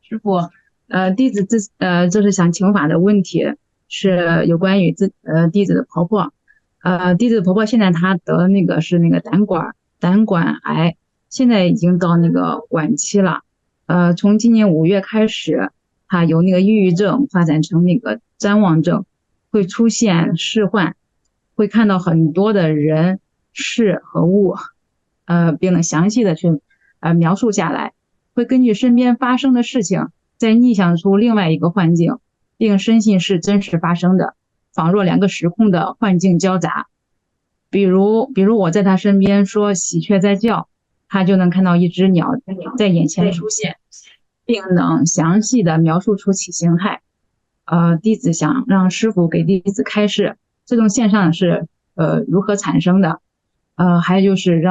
师傅，弟子这是想请法的问题，是有关于弟子的婆婆，弟子的婆婆现在她得那个是那个胆管癌，现在已经到那个晚期了，从今年5月开始，她由那个抑郁症发展成那个谵妄症，会出现视幻，会看到很多的人事和物，并能详细的去描述下来。会根据身边发生的事情，再臆想出另外一个幻境，并深信是真实发生的，仿若两个时空的幻境交杂。比如我在他身边说喜鹊在叫，他就能看到一只鸟在眼前出现，并能详细的描述出其形态。弟子想让师傅给弟子开示，这种现象是如何产生的？还有就是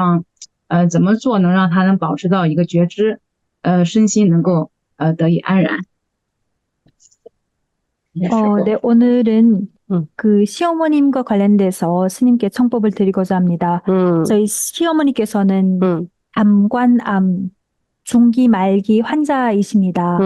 怎么做能让他能保持到一个觉知，身心能够得以安然。 네, 오늘은 음. 그 시어머님과 관련돼서 스님께 청법을 드리고자 합니다. 저희 시어머니께서는 담관암 중기 말기 환자이십니다.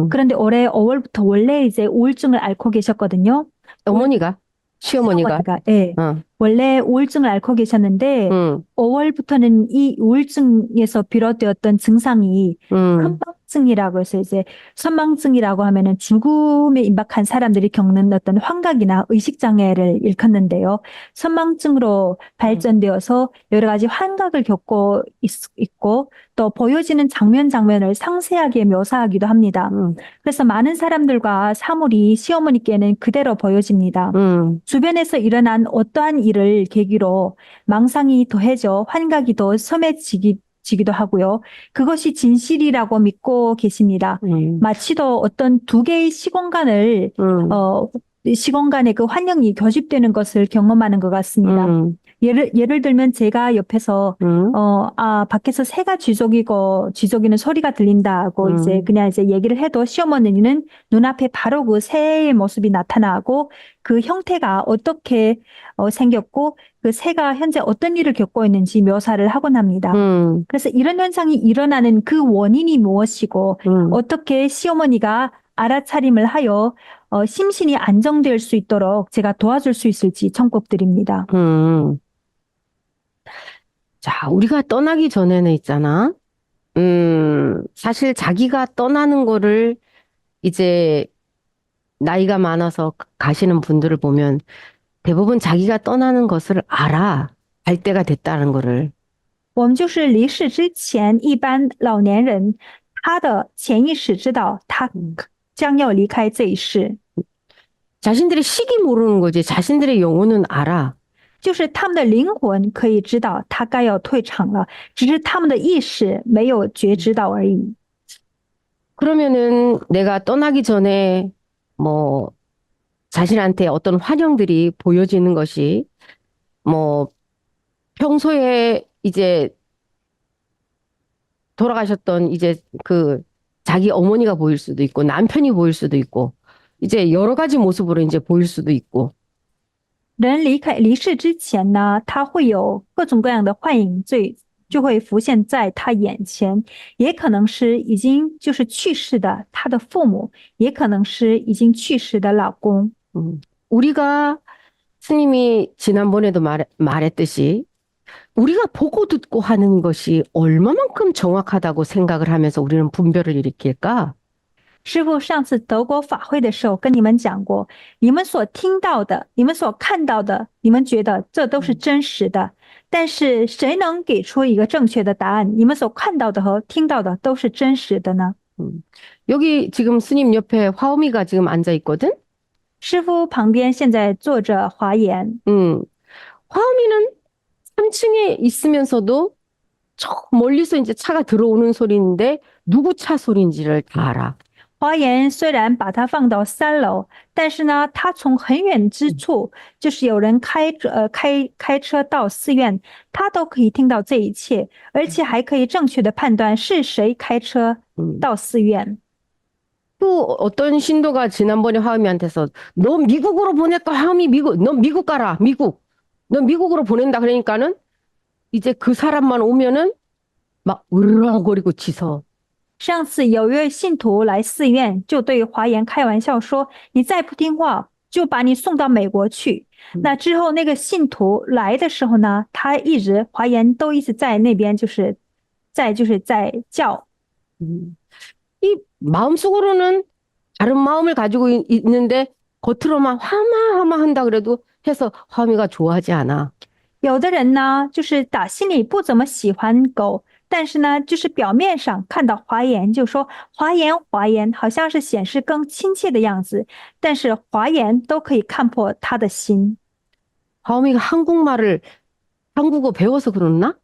그런데 올해 5월부터 원래 이제 우울증을 앓고 계셨거든요. 어머니가? 시어머니가? 네. 원래 우울증을 앓고 계셨는데 5월부터는 이 우울증에서 비롯되었던 증상이 선망증이라고 해서 이제 선망증이라고 하면은 죽음에 임박한 사람들이 겪는 어떤 환각이나 의식장애를 일컫는데요. 선망증으로 발전되어서 여러 가지 환각을 겪고 있고 또 보여지는 장면을 상세하게 묘사하기도 합니다. 그래서 많은 사람들과 사물이 시어머니께는 그대로 보여집니다. 주변에서 일어난 어떠한 일을 계기로 망상이 더해져 환각이 더 심해지기도 하고요. 그것이 진실이라고 믿고 계십니다. 마치도 어떤 두 개의 시공간을 시공간에 그 환영이 교집되는 것을 경험하는 것 같습니다. 예를 들면 제가 옆에서 밖에서 새가 쥐족이는 소리가 들린다고 이제 그냥 이제 얘기를 해도 시어머니는 눈앞에 바로 그 새의 모습이 나타나고 그 형태가 어떻게 생겼고 그 새가 현재 어떤 일을 겪고 있는지 묘사를 하곤 합니다. 그래서 이런 현상이 일어나는 그 원인이 무엇이고 어떻게 시어머니가 알아차림을 하여 심신이 안정될 수 있도록 제가 도와줄 수 있을지 청법드립니다. 자, 우리가 떠나기 전에는 있잖아. 사실 자기가 떠나는 거를 이제 나이가 많아서 가시는 분들을 보면 대부분 자기가 떠나는 것을 알아. 갈 때가 됐다는 거를. 我们就是离世之前，一般老年人他的潜意识知道他将要离开这一世， 자신들의 시기 모르는 거지. 자신들의 영혼은 알아. 就是他们的灵魂可以知道他该要退场了，只是他们的意识没有觉知到而已。 그러면은 내가 떠나기 전에 뭐 자신한테 어떤 환영들이 보여지는 것이 뭐 평소에 이제 돌아가셨던 이제 그 자기 어머니가 보일 수도 있고 남편이 보일 수도 있고 이제 여러 가지 모습으로 이제 보일 수도 있고. 人离世之前呢，他会有各种各样的幻影，就会浮现在他眼前，也可能是已经就是去世的他的父母，也可能是已经去世的老公。 우리가 스님이 지난번에도 말했듯이 우리가 보고 듣고 하는 것이 얼마만큼 정확하다고 생각을 하면서 우리는 분별을 일으킬까? 师父上次德国法会的时候跟你们讲过，你们所听到的，你们所看到的，你们觉得这都是真实的，但是谁能给出一个正确的答案？你们所看到的和听到的都是真实的呢？ 여기 지금 스님 옆에 화엄이가 지금 앉아 있거든? 师父旁边现在坐着华严， 화엄이는 3층에 있으면서도 저 멀리서 이제 차가 들어오는 소리인데 누구 차 소리인지를 다 알아. 华严虽然把它放到3楼，但是呢，他从很远之处，就是有人开车到寺院，他都可以听到这一切，而且还可以正确的判断是谁开车到寺院。 또 어떤 신도가 지난번에 화엄이한테서 너 미국으로 보낼까? 화엄이 너 미국 가라. 너 미국으로 보낸다. 그러니까는 이제 그 사람만 오면은 막 으르렁거리고 치서 上次有一位信徒来寺院，就对华严开玩笑说：“你再不听话，就把你送到美国去。”那之后，那个信徒来的时候呢，他一直华严都一直在那边，在叫。 이 마음속으로는 다른 마음을 가지고 있는데 겉으로만 화마 한다 그래도 해서 화미가 좋아하지 않아. 有的人呢，就是打心里不怎么喜欢狗，但是呢，就是表面上看到华严就说华严华严，好像是显示更亲切的样子，但是华严都可以看破他的心。 화미가 한국어 배워서 그러나?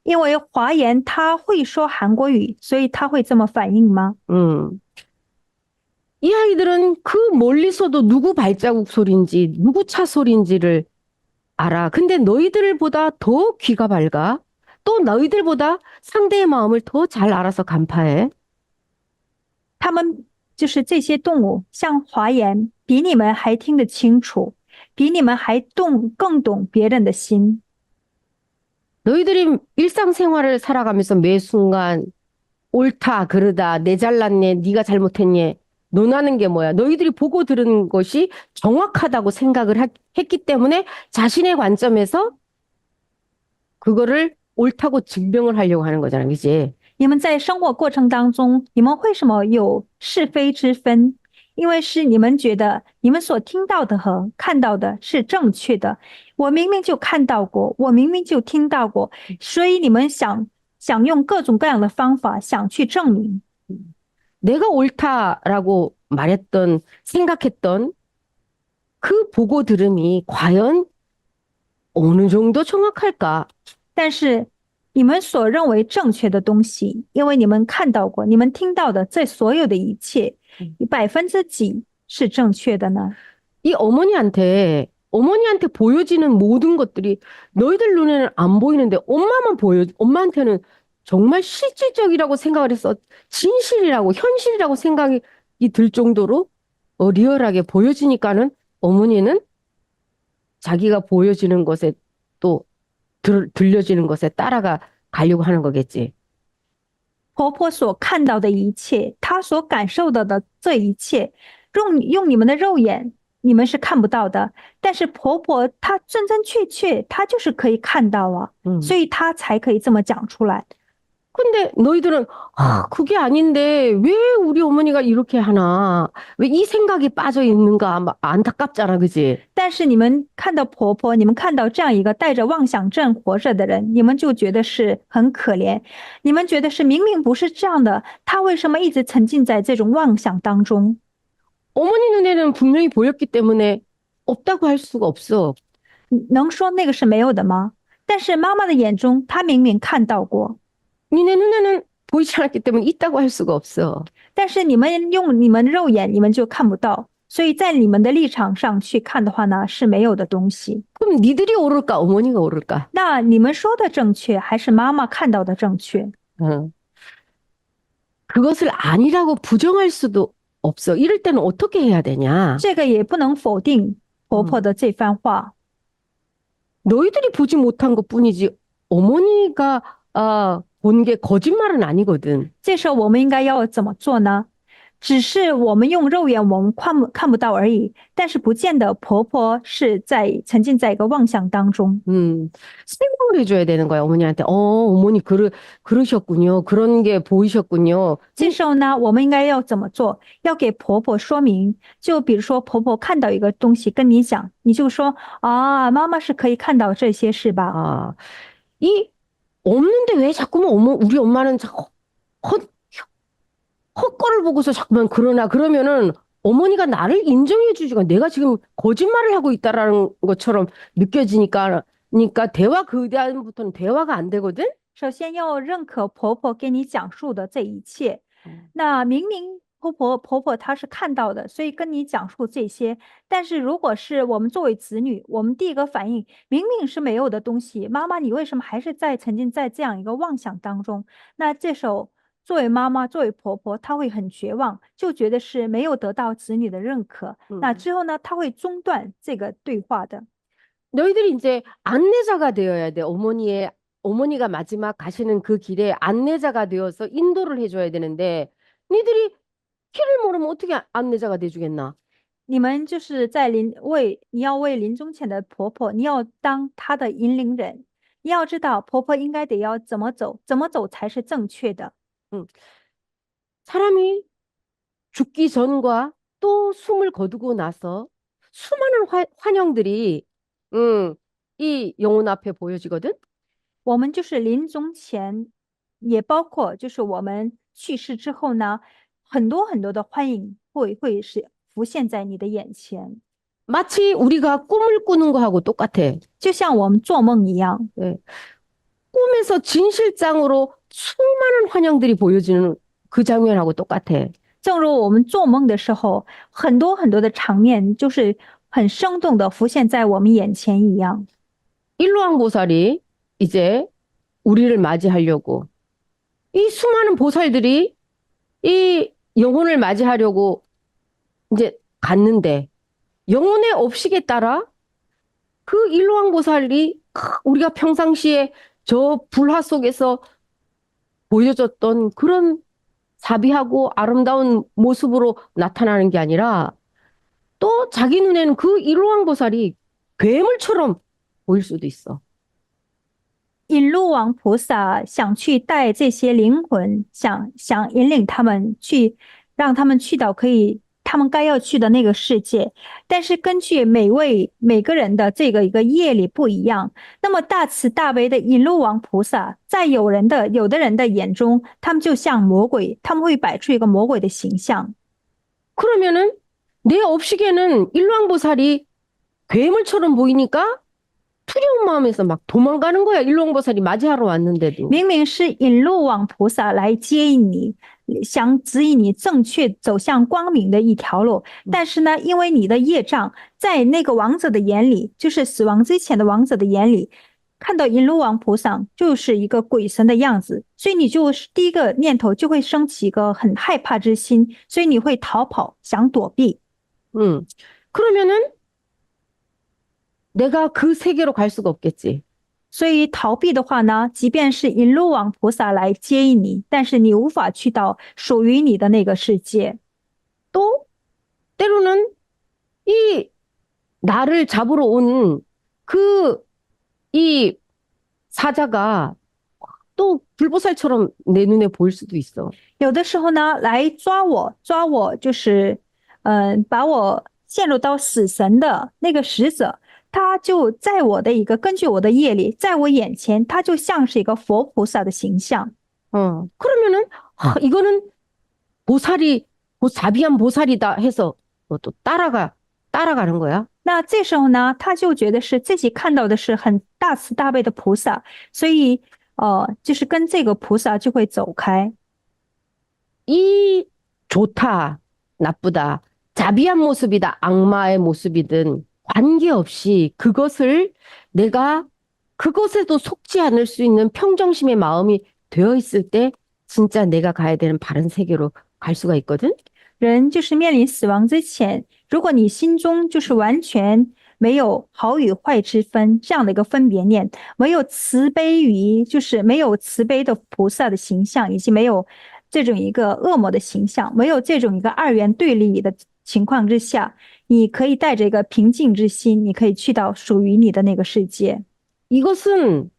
因为华严他会说韩国语，所以他会这么反应吗？ 이 아이들은 그 멀리서도 누구 발자국 소리인지 누구 차 소리인지를 알아. 근데 너희들보다 더 귀가 밝아. 또 너희들보다 상대의 마음을 더 잘 알아서 간파해. 他们就是这些动物，像华严，比你们还听得清楚，比你们还更懂别人的心。 너희들이 일상생활을 살아가면서 매 순간 옳다, 그르다, 내 잘났네, 네가 잘못했네, 논하는 게 뭐야? 너희들이 보고 들은 것이 정확하다고 생각을 했기 때문에 자신의 관점에서 그거를 옳다고 증명을 하려고 하는 거잖아, 그치? 你们在生活过程当中，你们为什么有是非之分？因为是你们觉得你们所听到的和看到的是正确的，我明明就看到过，我明明就听到过，所以你们想用各种各样的方法想去证明。 내가 옳다라고 말했던, 생각했던 그 보고 들음이 과연 어느 정도 정확할까? 但是你们所认为正确的东西，因为你们看到过，你们听到的这所有的一切，几%是正确的呢？ 이 어머니한테 보여지는 모든 것들이 너희들 눈에는 안 보이는데 엄마한테는 정말 실질적이라고 생각을 해서 진실이라고 현실이라고 생각이 들 정도로 리얼하게 보여지니까는 어머니는 자기가 보여지는 것에 또 들려지는 것에 따라가 가려고 하는 거겠지. 婆婆所看到的一切，她所感受到的这一切，用你们的肉眼，你们是看不到的。但是婆婆她真真切切，她就是可以看到啊，所以她才可以这么讲出来。 근데 너희들은 그게 아닌데 왜 우리 어머니가 이렇게 하나? 왜 이 생각이 빠져 있는가? 막 안타깝잖아, 그지? 但是你们看到婆婆，你们看到这样一个带着妄想症活着的人，你们就觉得是很可怜。你们觉得是明明不是这样的，她为什么一直沉浸在这种妄想当中？ 어머니 눈에는 분명히 보였기 때문에 없다고 할 수가 없어. 能说那个是没有的吗？但是妈妈的眼中，她明明看到过。 니네 눈에는 보이지 않았기 때문에 있다고 할 수가 없어. 但是你们用你们肉眼，你们就看不到，所以在你们的立场上去看的话呢，是没有的东西。 그럼 니들이 옳을까, 어머니가 옳을까? 那你们说的正确，还是妈妈看到的正确？ 그것을 아니라고 부정할 수도 없어. 이럴 때는 어떻게 해야 되냐? 这个也不能否定婆婆的这番话。 너희들이 보지 못한 것뿐이지 어머니가 본 게 거짓말은 아니거든. 这时候我们应该要怎么做呢？只是我们用肉眼我们看不到而已，但是不见得婆婆是沉浸在一个妄想当中。 설명을 해줘야 되는 거야, 어머니한테. 어머니 그러셨군요. 그런 게 보이셨군요. 这时候呢，我们应该要怎么做？要给婆婆说明。就比如说，婆婆看到一个东西跟你讲，你就说啊，妈妈是可以看到这些是吧？ 이 없는데 왜 자꾸만 우리 엄마는 자꾸 헛거를 보고서 자꾸만 그러면은 어머니가 나를 인정해주지가 내가 지금 거짓말을 하고 있다라는 것처럼 느껴지니까 대화 그 다음부터는 대화가 안 되거든. 首先要认可婆婆给你讲述的这一切。那明明婆婆她是看到的，所以跟你讲述这些。但是如果是我们作为子女，我们第一个反应明明是没有的东西，妈妈你为什么还是沉浸在这样一个妄想当中？那这时候作为妈妈，作为婆婆，她会很绝望，就觉得是没有得到子女的认可。那之后呢，她会中断这个对话的。 너희들이 이제 안내자가 되어야 돼. 어머니의 어머니가 마지막 가시는 그 길에 안내자가 되어서 인도를 해줘야 되는데 니들이 길을 모르면 어떻게 안내자가 돼주겠나? 你们就是在你要为临终前的婆婆，你要当她的引领人。你要知道婆婆应该得要怎么走，怎么走才是正确的。 사람이 죽기 전과 또 숨을 거두고 나서 수많은 환영들이 이 영혼 앞에 보여지거든. 我们就是临终前，也包括就是我们去世之后呢，很多很多的欢迎会是浮现在你的眼前， 마치 우리가 꿈을 꾸는 거하고 똑같아. 就像我们做梦一样。 네. 꿈에서 진실장으로 수많은 환영들이 보여지는 그 장면하고 똑같아. 正如我们做梦的时候，很多很多的场面就是很生动的浮现在我们眼前一样。 일로왕 보살이 이제 우리를 맞이하려고 이 수많은 보살들이 이 영혼을 맞이하려고 이제 갔는데 영혼의 업식에 따라 그 일로왕 보살이 우리가 평상시에 저 불화 속에서 보여줬던 그런 사비하고 아름다운 모습으로 나타나는 게 아니라 또 자기 눈에는 그 일로왕 보살이 괴물처럼 보일 수도 있어. 引路王菩萨想去带这些灵魂，想引领他们去，让他们去到他们该要去的那个世界。但是根据每个人的这个一个业力不一样，那么大慈大悲的引路王菩萨，在有的人的眼中，他们就像魔鬼，他们会摆出一个魔鬼的形象。 그러면은 내 업식에는 일로왕 보살이 괴물처럼 보이니까 두려운 마음에서 막 도망가는 거야. 일로왕 보살이 맞이하러 왔는데도. 明明是引路王菩萨来接引你，想指引你正确走向光明的一条路，但是呢，因为你的业障，在那个王者的眼里，就是死亡之前的王者的眼里，看到引路王菩萨就是一个鬼神的样子，所以你就是第一个念头就会升起一个很害怕之心，所以你会逃跑，想躲避。 그러면은 내가 그 세계로 갈 수가 없겠지. 所以逃避的话呢，即便是引路王菩萨来接引你，但是你无法去到属于你的那个世界。 또 때로는 이 나를 잡으러 온 이 사자가 또 불보살처럼 내 눈에 보일 수도 있어. 有的时候呢，来抓我就是，把我陷入到死神的那个使者，他就在我的根据我的业力，在我眼前，他就像是一个佛菩萨的形象。 그러면은 이거는 자비한 보살이다 해서 또 따라가는 거야. 那这时候呢，他就觉得是自己看到的是很大慈大悲的菩萨，所以就是跟这个菩萨就会走开。 이 좋다, 나쁘다, 자비한 모습이다, 악마의 모습이든 관계없이 내가 그것에도 속지 않을 수 있는 평정심의 마음이 되어 있을 때 진짜 내가 가야 되는 바른 세계로 갈 수가 있거든. 人就是面临死亡之前，如果你心中就是完全没有好与坏之分这样的一个分别念，没有慈悲就是没有慈悲的菩萨的形象，以及没有这种一个恶魔的形象，没有这种一个二元对立的情况之下，你可以带着一个平静之心，你可以去到属于你的那个世界。 이것은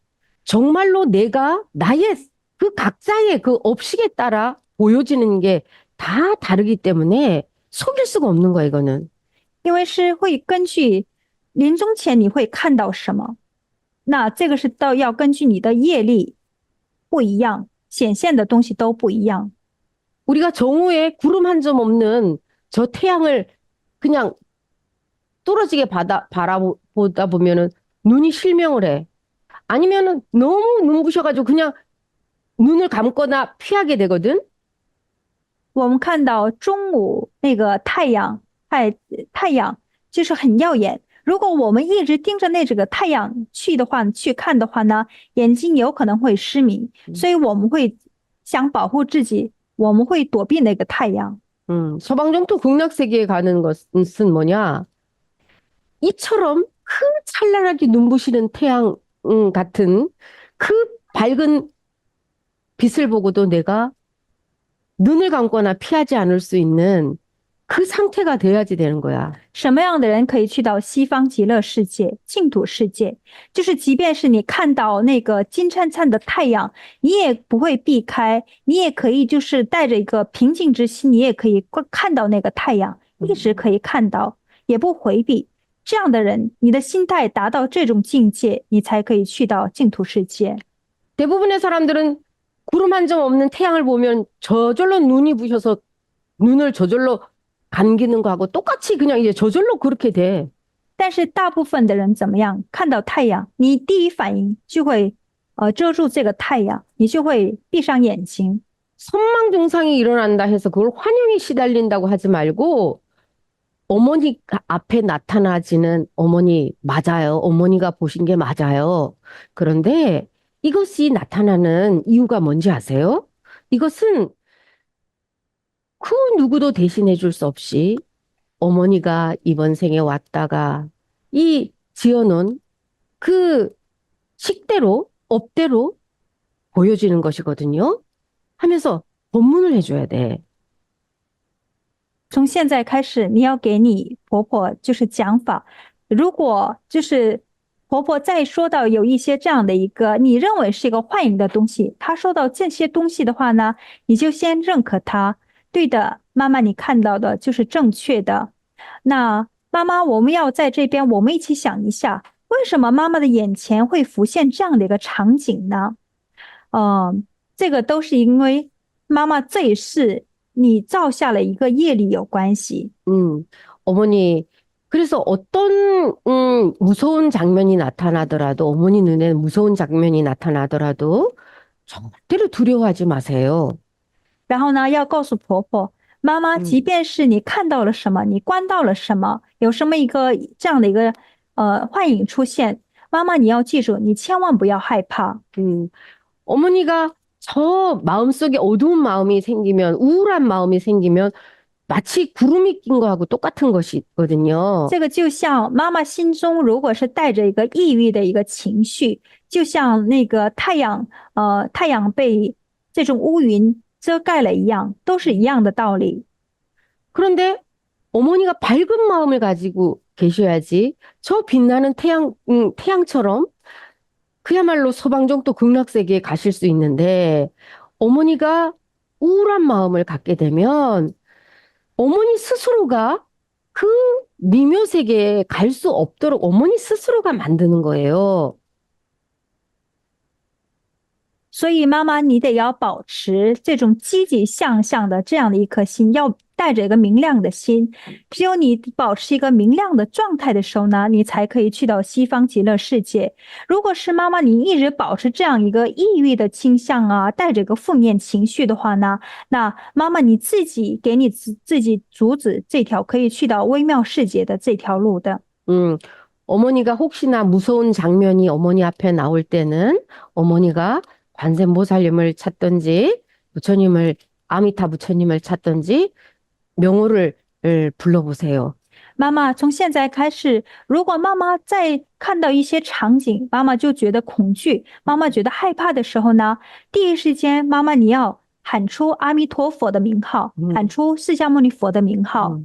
정말로 나의 그 각자의 그 업식에 따라 보여지는 게 다 다르기 때문에 속일 수가 없는 거야, 이거는. 因为是会根据临终前你会看到什么，那这个是要根据你的业力不一样，显现的东西都不一样。 우리가 정오에 구름 한 점 없는 저 태양을 그냥 뚫어지게 바라보다 보면은 눈이 실명을 해. 아니면은 너무 눈부셔가지고 그냥 눈을 감거나 피하게 되거든. 我们看到中午那个太阳就是很耀眼。如果我们一直盯着这个太阳去看的话呢，眼睛有可能会失明，所以我们会想保护自己，我们会躲避那个太阳。 서방정토 극락세계에 가는 것은 뭐냐? 이처럼 그 찬란하게 눈부시는 태양 같은 그 밝은 빛을 보고도 내가 눈을 감거나 피하지 않을 수 있는 그 상태가 돼야지 되는 거야. 什么样的人可以去到西方极乐世界、净土世界？就是即便是你看到那个金灿灿的太阳，你也不会避开，你也可以就是带着一个平静之心，你也可以看到那个太阳，一直可以看到，也不回避。这样的人，你的心态达到这种境界，你才可以去到净土世界。 대부분의 사람들은 구름 한 점 없는 태양을 보면 저절로 눈이 부셔서 눈을 저절로 감기는 거하고 똑같이 그냥 이제 저절로 그렇게 돼. 但是大部分的人怎么样？看到太阳，你第一反应就会遮住这个太阳，你就会闭上眼睛。 선망 증상이 일어난다 해서 그걸 환영에 시달린다고 하지 말고 어머니 앞에 나타나지는 어머니 맞아요. 어머니가 보신 게 맞아요. 그런데 이것이 나타나는 이유가 뭔지 아세요? 이것은 그 누구도 대신해 줄 수 없이 어머니가 이번 생에 왔다가 이 지어놓은 그 식대로, 업대로 보여지는 것이거든요. 하면서 법문을 해줘야 돼. 从现在开始，你要给你婆婆就是讲法。如果就是婆婆再说到有一些这样的一个你认为是一个幻影的东西，她说到这些东西的话呢，你就先认可她。对的，妈妈，你看到的就是正确的。那妈妈，我们要在这边，我们一起想一下，为什么妈妈的眼前会浮现这样的一个场景呢？这个都是因为妈妈这一世你造下了一个业力有关系。 어머니, 그래서 어떤 무서운 장면이 나타나더라도 어머니 눈에 무서운 장면이 나타나더라도 절대로 두려워하지 마세요. 然后呢，要告诉婆婆，妈妈，即便是你看到了什么，你观到了什么，有什么一个这样的一个幻影出现，妈妈你要记住，你千万不要害怕。 어머니가 저 마음속에 어두운 마음이 생기면, 우울한 마음이 생기면 마치 구름이 낀 거하고 똑같은 것이거든요. 这个就像妈妈心中如果是带着一个抑郁的一个情绪，就像那个太阳被这种乌云遮盖了一样，都是一样的道理。 그런데 어머니가 밝은 마음을 가지고 계셔야지 저 빛나는 태양처럼 그야말로 소방정도 극락세계에 가실 수 있는데 어머니가 우울한 마음을 갖게 되면 어머니 스스로가 그 미묘세계에 갈 수 없도록 어머니 스스로가 만드는 거예요. 所以妈妈，你得要保持这种积极向上的这样的一颗心，要带着一个明亮的心。只有你保持一个明亮的状态的时候呢，你才可以去到西方极乐世界。如果是妈妈，你一直保持这样一个抑郁的倾向啊，带着一个负面情绪的话呢，那妈妈你自己给你自己阻止这条可以去到微妙世界的这条路的。 어머니가 혹시나 무서운 장면이 어머니 앞에 나올 때는 어머니가 관세음보살님을 찾든지 부처님을 아미타 부처님을 찾든지 명호를 불러보세요. 妈妈，从现在开始，如果妈妈再看到一些场景，妈妈就觉得恐惧，妈妈觉得害怕的时候呢，第一时间，妈妈你要喊出阿弥陀佛的名号，喊出释迦牟尼佛的名号。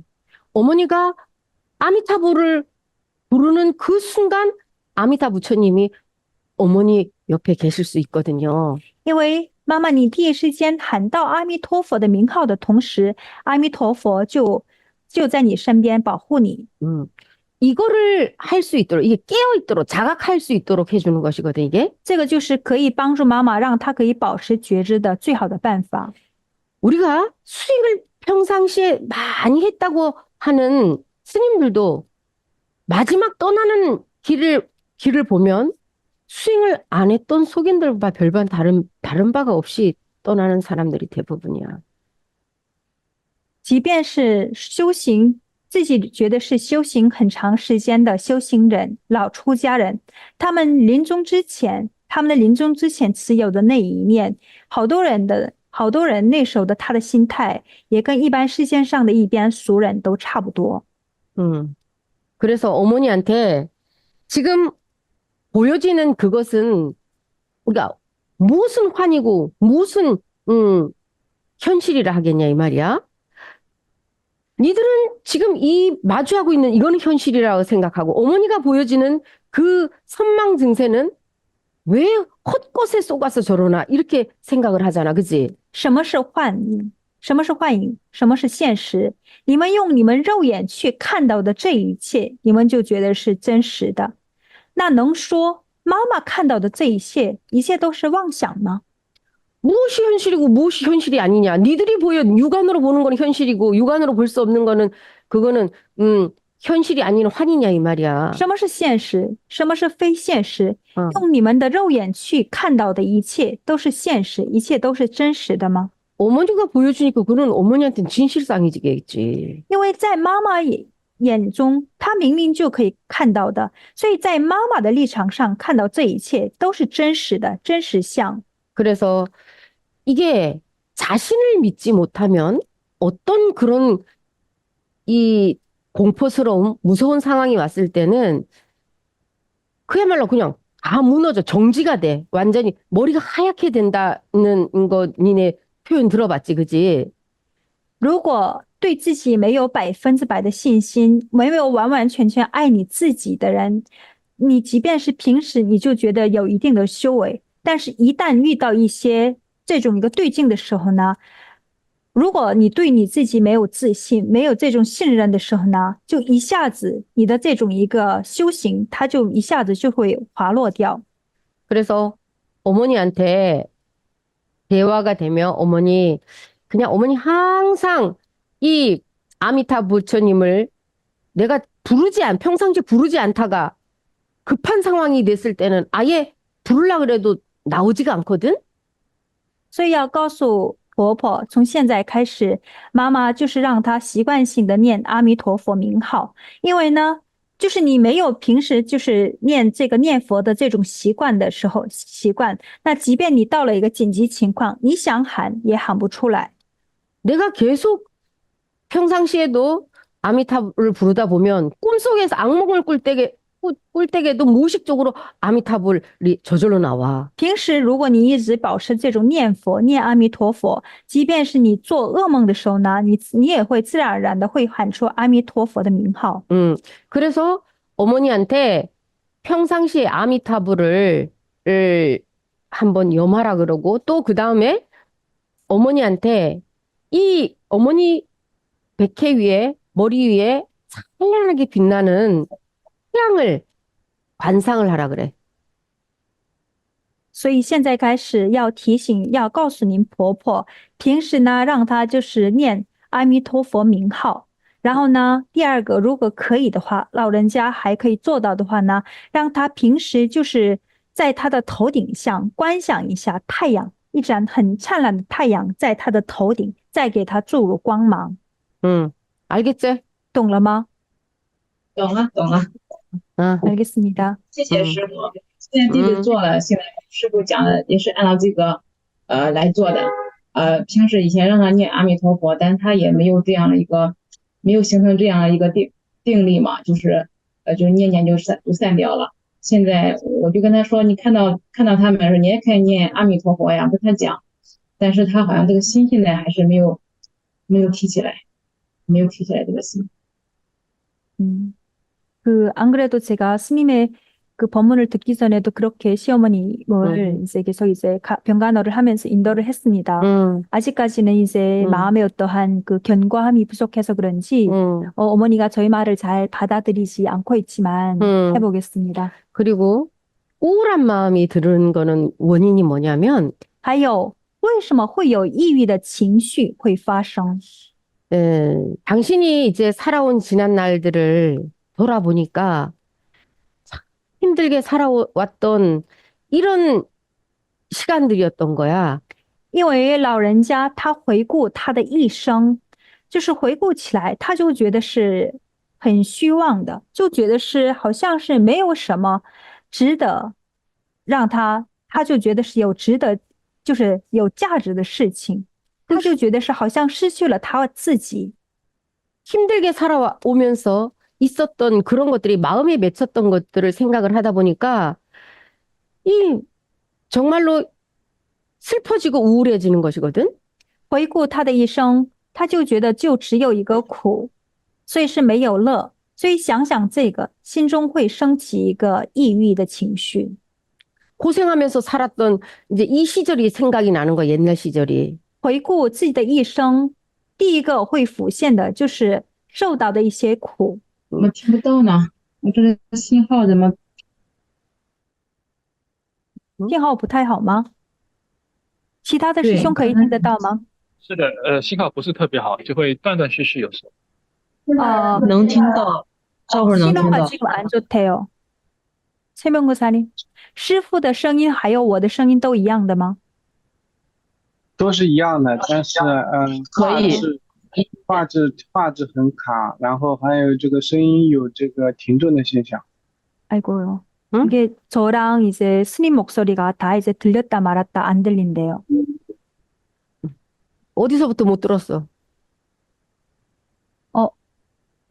어머니가 아미타불을 부르는 그 순간 아미타 부처님이 어머니 옆에 계실 수 있거든요. 因为妈妈，你第一时间喊到阿弥陀佛的名号的同时，阿弥陀佛就在你身边保护你。 이거를 할 수 있도록 이게 깨어 있도록 자각할 수 있도록 해주는 것이거든 이게. 这个就是可以帮助妈妈让她可以保持觉知的最好的办法。 우리가 수행을 평상시에 많이 했다고 하는 스님들도 마지막 떠나는 길을 보면 수행을 안 했던 속인들과 별반 다른 바가 없이 떠나는 사람들이 대부분이야. 即便是修行，自己觉得是修行很长时间的修行人、老出家人，他们的临终之前持有的那一念，好多人那时候的他的心态，也跟一般世间上的一般俗人都差不多。 그래서 어머니한테 지금 보여지는 그것은 그러니까 무슨 환이고 무슨 현실이라 하겠냐 이 말이야. 니들은 지금 이 마주하고 있는 이거는 현실이라고 생각하고 어머니가 보여지는 그 선망 증세는 왜 헛것에 속아서 저러나 이렇게 생각을 하잖아, 그지? 什么是幻影？什么是幻影？什么是现实？你们用你们肉眼去看到的这一切，你们就觉得是真实的。那能说妈妈看到的这一切，一切都是妄想吗？ 무엇이 현실이고 무엇이 현실이 아니냐. 니들이 보여 육안으로 보는 건 현실이고 육안으로 볼 수 없는 거는 그거는 현실이 아닌 환이냐 이 말이야. 什么是现实？什么是非现实？用你们的肉眼去看到的一切都是现实，一切都是真实的吗？ 어머니가 보여주니까 그건 어머니한테는 진실상이겠지. 因为在妈妈眼中，她明明就可以看到的，所以在妈妈的立场上看到这一切都是真实的，真实相。 그래서 이게 자신을 믿지 못하면 어떤 그런 이 공포스러움, 무서운 상황이 왔을 때는 그야말로 그냥 다 무너져 정지가 돼. 완전히 머리가 하얗게 된다는 거 니네 표현 들어봤지, 그지? 如果对自己没有100%的信心，没有完完全全爱你自己的人，你即便是平时你就觉得有一定的修为，但是一旦遇到一些这种一个对境的时候呢，如果你对你自己没有自信，没有这种信任的时候呢，就一下子你的这种一个修行，它就一下子就会滑落掉。 그래서 어머니한테 대화가 되면 그냥 어머니 항상 이 아미타 부처님을 내가 평상시에 부르지 않다가 급한 상황이 됐을 때는 아예 부르려고 그래도 나오지가 않거든? 所以要告诉婆婆，从现在开始，妈妈就是让她习惯性的念阿弥陀佛名号，因为呢，就是你没有平时就是念这个念佛的这种习惯的时候，那即便你到了一个紧急情况，你想喊也喊不出来。 내가 계속 평상시에도 아미타불을 부르다 보면 꿈속에서 악몽을 꿀 때에도 무의식적으로 아미타불이 저절로 나와. 平时如果你一直保持这种念佛、念阿弥陀佛，即便是你做噩梦的时候呢，你也会自然而然的会喊出阿弥陀佛的名号。 그래서 어머니한테 평상시에 아미타불을 한번 염하라 그러고 또 그 다음에 어머니한테 이 어머니 백회 위에 머리 위에 찬란하게 빛나는 태양을 관상을 하라 그래. 所以现在开始要提醒，要告诉您婆婆，平时呢让她就是念阿弥陀佛名号。然后呢，第二个，如果可以的话，老人家还可以做到的话呢，让她平时就是在她的头顶上观想一下太阳，一盏很灿烂的太阳在她的头顶，再给她注入光芒。 알겠지? 懂了吗？懂了，懂了。알겠습니다. 谢谢师傅。现在弟子做了，现在师傅讲的也是按照这个来做的。平时以前让他念阿弥陀佛，但是他也没有这样的一个，没有形成这样的一个定力嘛，就是念念就散掉了。现在我就跟他说，你看到他们说你也可以念阿弥陀佛呀，跟他讲，但是他好像这个心现在还是没有提起来，没有提起来这个心。 안 그래도 제가 스님의 그 법문을 듣기 전에도 그렇게 시어머님을 이제 계속 이제 병간호를 하면서 인도를 했습니다. 아직까지는 이제 마음의 어떠한 그 견고함이 부족해서 그런지 어머니가 저희 말을 잘 받아들이지 않고 있지만 해보겠습니다. 그리고 우울한 마음이 드는 거는 원인이 뭐냐면 还有为什么会有抑郁的情绪会发生？ 당신이 이제 살아온 지난 날들을 돌아보니까 참 힘들게 살아왔던 이런 시간들이었던 거야. 因为老人家他回顾他的一生，就是回顾起来，他就觉得是很虚妄的，就觉得是好像是没有什么值得让他就觉得是有值得，就是有价值的事情，他就觉得是好像失去了他自己。 힘들게 살아오면서 있었던 그런 것들이 마음에 맺혔던 것들을 생각을 하다 보니까 이 정말로 슬퍼지고 우울해지는 것이거든. 回顾他的一生，他就觉得就只有一个苦，所以是没有乐。所以想想这个，心中会升起一个抑郁的情绪。 고생하면서 살았던 이제 이 시절이 생각이 나는 거야, 옛날 시절이. 回顾自己的一生，第一个会浮现的就是受到的一些苦。怎么听不到呢？我这个信号怎么？信号不太好吗？其他的师兄可以听得到吗？是的，信号不是特别好，就会断断续续，有时候。能听到，这会儿能听到。 신호가 지금 안 좋대요. 최명구사님, 师傅的声音还有我的声音都一样的吗？都是一样的，但是可以。画质很卡，然后还有这个声音有这个停顿的现象。 아이고요. 이게 저랑 이제 스님 목소리가 다 이제 들렸다 말았다 안 들린대요. 어디서부터 못 들었어?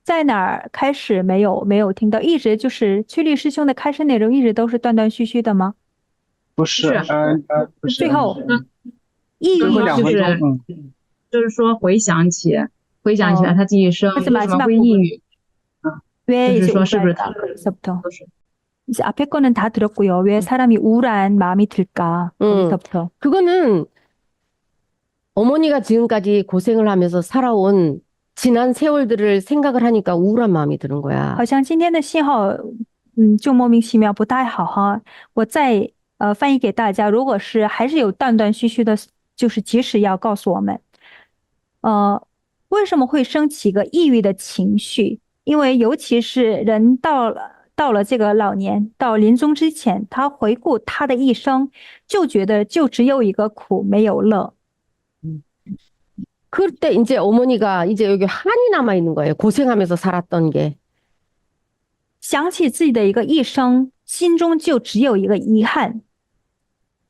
在哪儿开始没有听到，一直就是曲律师兄的开示内容一直都是断断续续的吗？不是，不是。最后，抑郁就是说回想起来他这一生为什么会抑郁？ 왜就是说是不是他？ 이제 앞에 거는 다 들었고요. 왜 사람이 우울한 마음이 들까? 거기서부터. 그거는 어머니가 지금까지 고생을 하면서 살아온 지난 세월들을 생각을 하니까 우울한 마음이 드는 거야. 好像今天的信号就莫名其妙不太好哈。我再翻译给大家，如果是还是有断断续续的，就是及时要告诉我们。为什么会升起一个抑郁的情绪？因为尤其是人到了这个老年，到临终之前，他回顾他的一生，就觉得就只有一个苦，没有乐。 그때 이제 어머니가 이제 여기 한이 남아 있는 거예요. 고생하면서 살았던 게. 想起自己的一个一生，心中就只有一个遗憾。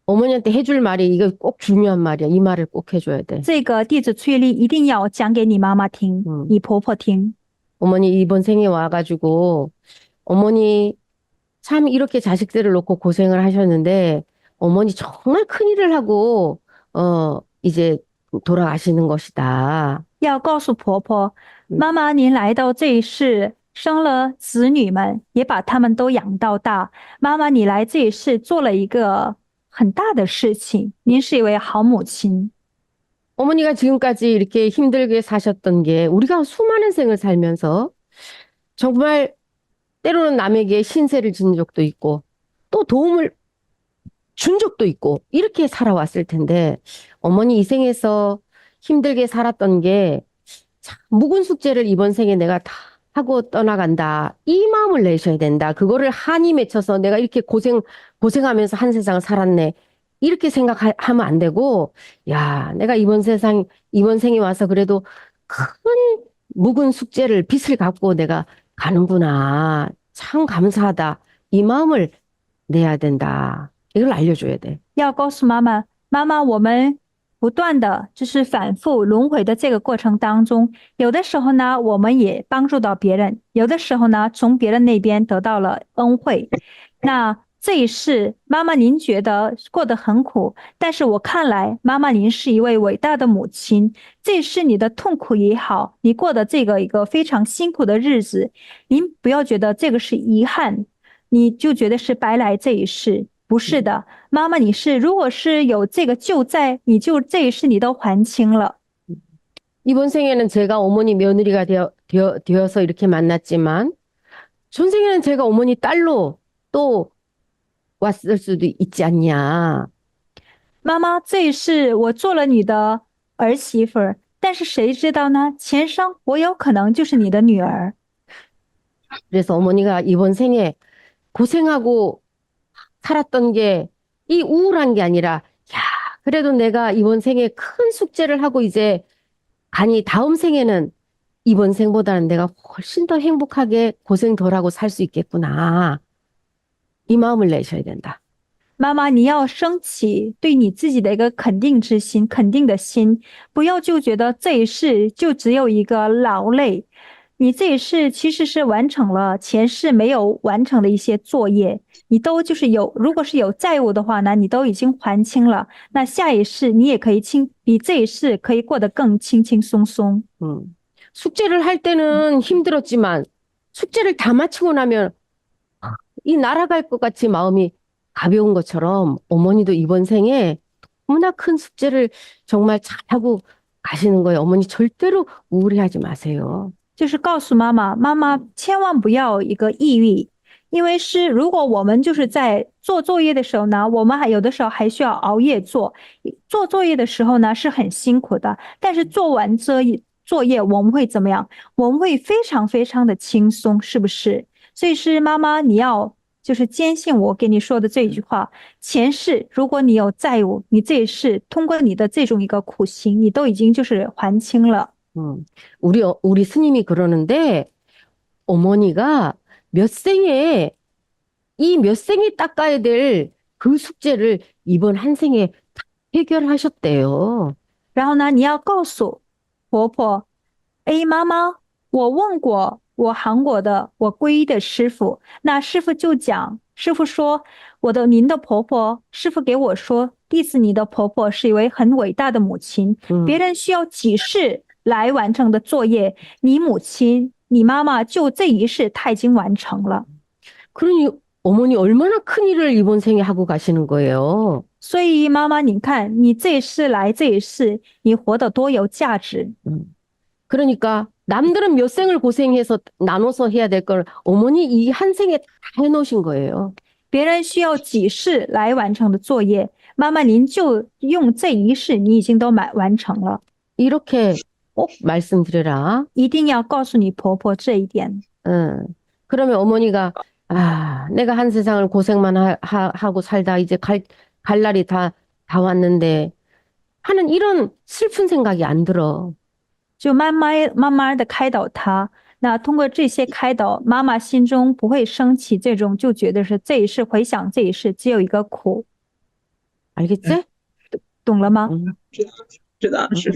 어머니한테 해줄 말이 이거 꼭 중요한 말이야. 이 말을 꼭 해줘야 돼. 这个弟子崔丽一定要讲给你妈妈听，你婆婆听。 어머니 이번 생에 와가지고 어머니 참 이렇게 자식들을 놓고 고생을 하셨는데 어머니 정말 큰일을 하고 이제 돌아가시는 것이다. 要告诉婆婆，妈妈您来到这一世，生了子女们，也把他们都养到大。妈妈你来这一世做了一个很大的事情，您是一位好母亲。 어머니가 지금까지 이렇게 힘들게 사셨던 게 우리가 수많은 생을 살면서 정말 때로는 남에게 신세를 진 적도 있고 또 도움을 준 적도 있고 이렇게 살아왔을 텐데 어머니 이 생에서 힘들게 살았던 게 참 묵은 숙제를 이번 생에 내가 다 하고 떠나간다. 이 마음을 내셔야 된다. 그거를 한이 맺혀서 내가 이렇게 고생하면서 한 세상을 살았네. 이렇게 생각하면 안 되고, 야, 내가 이번 생에 와서 그래도 큰 묵은 숙제를, 빚을 갖고 내가 가는구나. 참 감사하다. 이 마음을 내야 된다. 이걸 알려줘야 돼. 要告诉妈妈，妈妈，我们不断的就是反复轮回的这个过程当中，有的时候呢，我们也帮助到别人，有的时候呢，从别人那边得到了恩惠。那这一世，妈妈您觉得过得很苦，但是我看来，妈妈您是一位伟大的母亲。这是你的痛苦也好，你过的这个一个非常辛苦的日子，您不要觉得这个是遗憾，你就觉得是白来这一世。不是的，妈妈，你是如果是有这个救灾，你就这一世你都还清了。 이번 생에는 제가 어머니 며느리가 되어서 이렇게 만났지만 전생에는 제가 어머니 딸로 또 왔을 수도 있지 않냐. 妈妈，这一世我做了你的儿媳妇儿，但是谁知道呢？前生我有可能就是你的女儿。 그래서 어머니가 이번 생에 고생하고 살았던 게 이 우울한 게 아니라, 야, 그래도 내가 이번 생에 큰 숙제를 하고 이제 가니 다음 생에는 이번 생보다는 내가 훨씬 더 행복하게 고생 덜하고 살 수 있겠구나. 이 마음을 내셔야 된다. 妈妈，你要升起对你自己的一个肯定之心，肯定的心，不要就觉得这一世就只有一个劳累。你这一世其实是完成了前世没有完成的一些作业，你都就是如果是有债务的话呢，你都已经还清了，那下一世你也可以比这一世可以过得更轻轻松松。 숙제를 할 때는 힘들었지만 숙제를 다 마치고 나면 이 날아갈 것 같이 마음이 가벼운 것처럼 어머니도 이번 생에 너무나 큰 숙제를 정말 잘하고 가시는 거예요. 어머니 절대로 우울해하지 마세요. 就是告诉妈妈，妈妈千万不要一个抑郁，因为如果我们就是在做作业的时候呢，我们有的时候还需要熬夜做作业的时候呢是很辛苦的，但是做完作业我们会怎么样？我们会非常非常的轻松，是不是？所以妈妈你要就是坚信我给你说的这句话，前世如果你有债务，你这一世通过你的这种一个苦行，你都已经就是还清了。 우리 스님이 그러는데 어머니가 몇 생에 몇 생에 닦아야 될 그 숙제를 이번 한 생에 다 해결하셨대요. 然后呢，你要告诉婆婆，哎，妈妈，我问过我韩国的我皈依的师傅，那师傅就讲，师傅说您的婆婆，师傅给我说，弟子你的婆婆是一位很伟大的母亲，别人需要几世来完成的作业，你母亲你妈妈就这一世她已经完成了。 그러니 어머니 얼마나 큰 일을 이번 생에 하고 가시는 거예요. 所以妈妈，你看你这一世来这一世，你活得多有价值。 그러니까 남들은 몇 생을 고생해서 나눠서 해야 될 걸 어머니 이 한 생에 다 해놓으신 거예요. 别人需要几世来完成的作业，妈妈您就用这一世，你已经都完成了。 이렇게 꼭 말씀드려라. 一定要告诉你婆婆这一点。 그러면 어머니가 내가 한 세상을 고생만 하고 살다 이제 갈 날이 다 왔는데 하는 이런 슬픈 생각이 안 들어. 就慢慢的开导她，那通过这些开导，妈妈心中不会升起这种就觉得是这一世回想这一世只有一个苦。 알겠지? 懂了吗？ 知道，是。